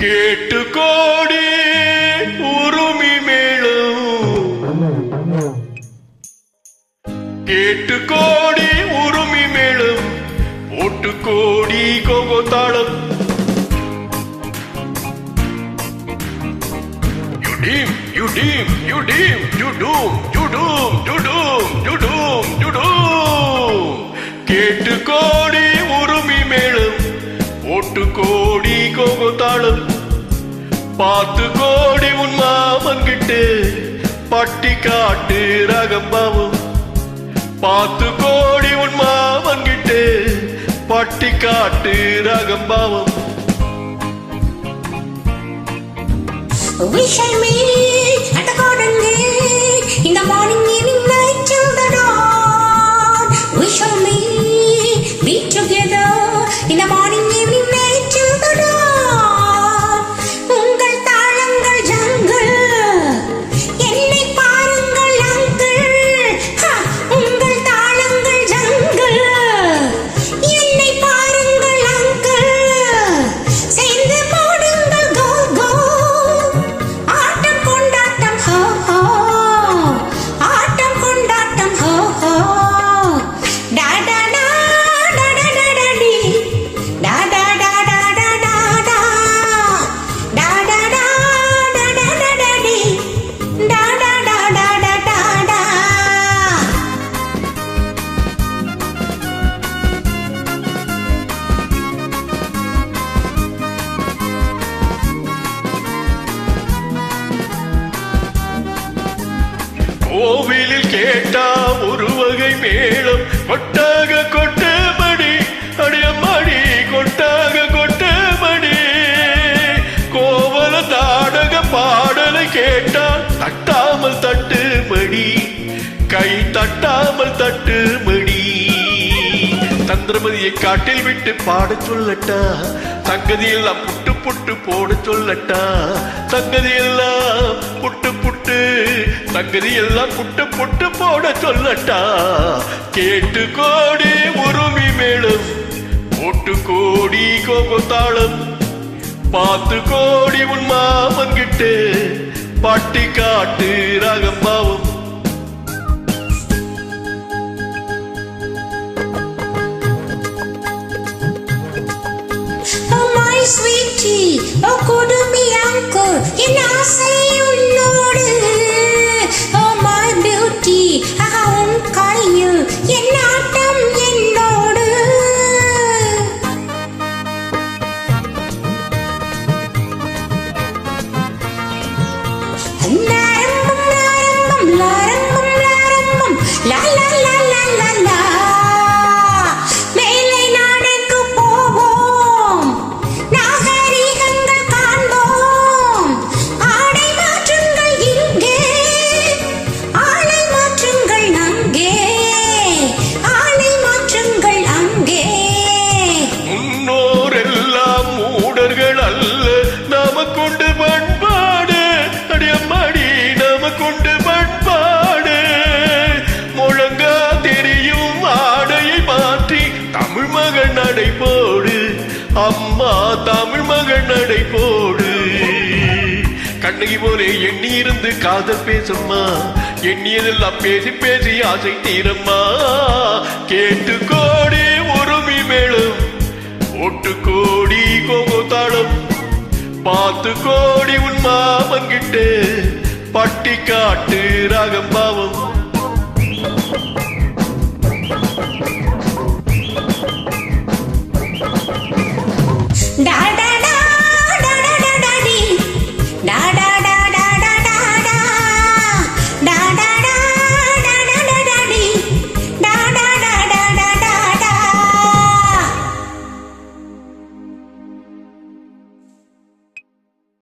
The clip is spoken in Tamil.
கேட்டு கோடி உருமி மேளம், கேட்டு கோடி உருமி மேளம், ஓட்டு கோடி கோகோத்தாளம். You deem, you deem, you doom, you doom, you doom, you doom, you doom. கேட்டு கோடி உருமி மேளம், ஓட்டு கோடி கோகோத்தாளம். பார்த்து கோடி உன் மாமன் கிட்டு பட்டி காட்டு ரகம்பாவும். பார்த்து கோடி உன் மாமன் கிட்டு பட்டி காட்டு ரகம்பாவும். We shall meet at the garden gate in the morning, evening, night till the dawn. We shall meet, be together in the morning, evening, night till the dawn. உங்கள் தாளங்கள் ஜங்கள், என்னை பாருங்கள் அங்கள். உங்கள் தாளங்கள் ஜங்கள், என்னை பாருங்கள் அங்கள். சேர்ந்து போடுங்கள் கோ கோ. ஆட்டம் கொண்டாட்டம் ஹோ ஹோ, ஆட்டம் கொண்டாட்டம் ஹோ ஹோ. டா டா டா டா டா டா டா டி, டா டா டா டா டா டா டா, டா டா டா டா டா டா டா டி, டா டா டா டா டா டா டா. கோவிலில் கேட்டா ஒரு வகை மேளம், கொட்டாக கொட்டு மடி அடியம்மாடி, கொட்டாக கொட்டு மடி. கோவல தாடக பாடலை கேட்டால் தட்டாமல் தட்டு மடி, கை தட்டாமல் தட்டு மடி. தந்திரமதியை காட்டில் விட்டு பாட சொல்லட்டா, சங்கதியெல்லாம் புட்டு புட்டு போட சொல்லட்டா. சங்கதியெல்லாம் புட்டு புட்டு, சங்கதியெல்லாம் புட்டு புட்டு போட சொல்லட்டா. கேட்டு கோடி உருமி மேளம், ஓட்டு கோடி கோகோத்தாளம். பார்த்து கோடி உன் மாமன் கிட்டு பாட்டி காட்டு ராகம்பாவும். Oh my sweetie, oh கொடுமி uncle, என் ஆசை உன்னோடு. Oh my beauty, உன் கையில் என் ஆட்டம் என்னோடு. நாரம்பம் நாரம்பம் லாரம்பம் லாரம்பம் லா லா லா லா லா லா. மேலை நாடுக்கு போவோம், நாகரீகங்கள் காண்போம். ஆடை மாற்றுங்கள் இங்கே, ஆளை மாற்றுங்கள் அங்கே, ஆளை மாற்றுங்கள் அங்கே. முன்னோர் எல்லாம் மூடர்கள் அல்ல, நமக்குண்டு பண்பாடு அடியம்மாடி, நமக்குண்டு பண்பாடு. முழங்கா தெரியும் ஆடையை மாற்றி தமிழ் மகன் நடை போடு, அம்மா தமிழ் மகன் நடை போடு. கண்ணகி போலே எண்ணி இருந்து காதல் பேசம்மா, எண்ணியதெல்லாம் பேசி பேசி ஆசை தீரம்மா. கேட்டு கோடி உருமி மேளம், ஓட்டு கோடி கோகோத்தாளம். பார்த்து கோடி உன் மாமன் கிட்டு பட்டி காட்டு ராகம்பா.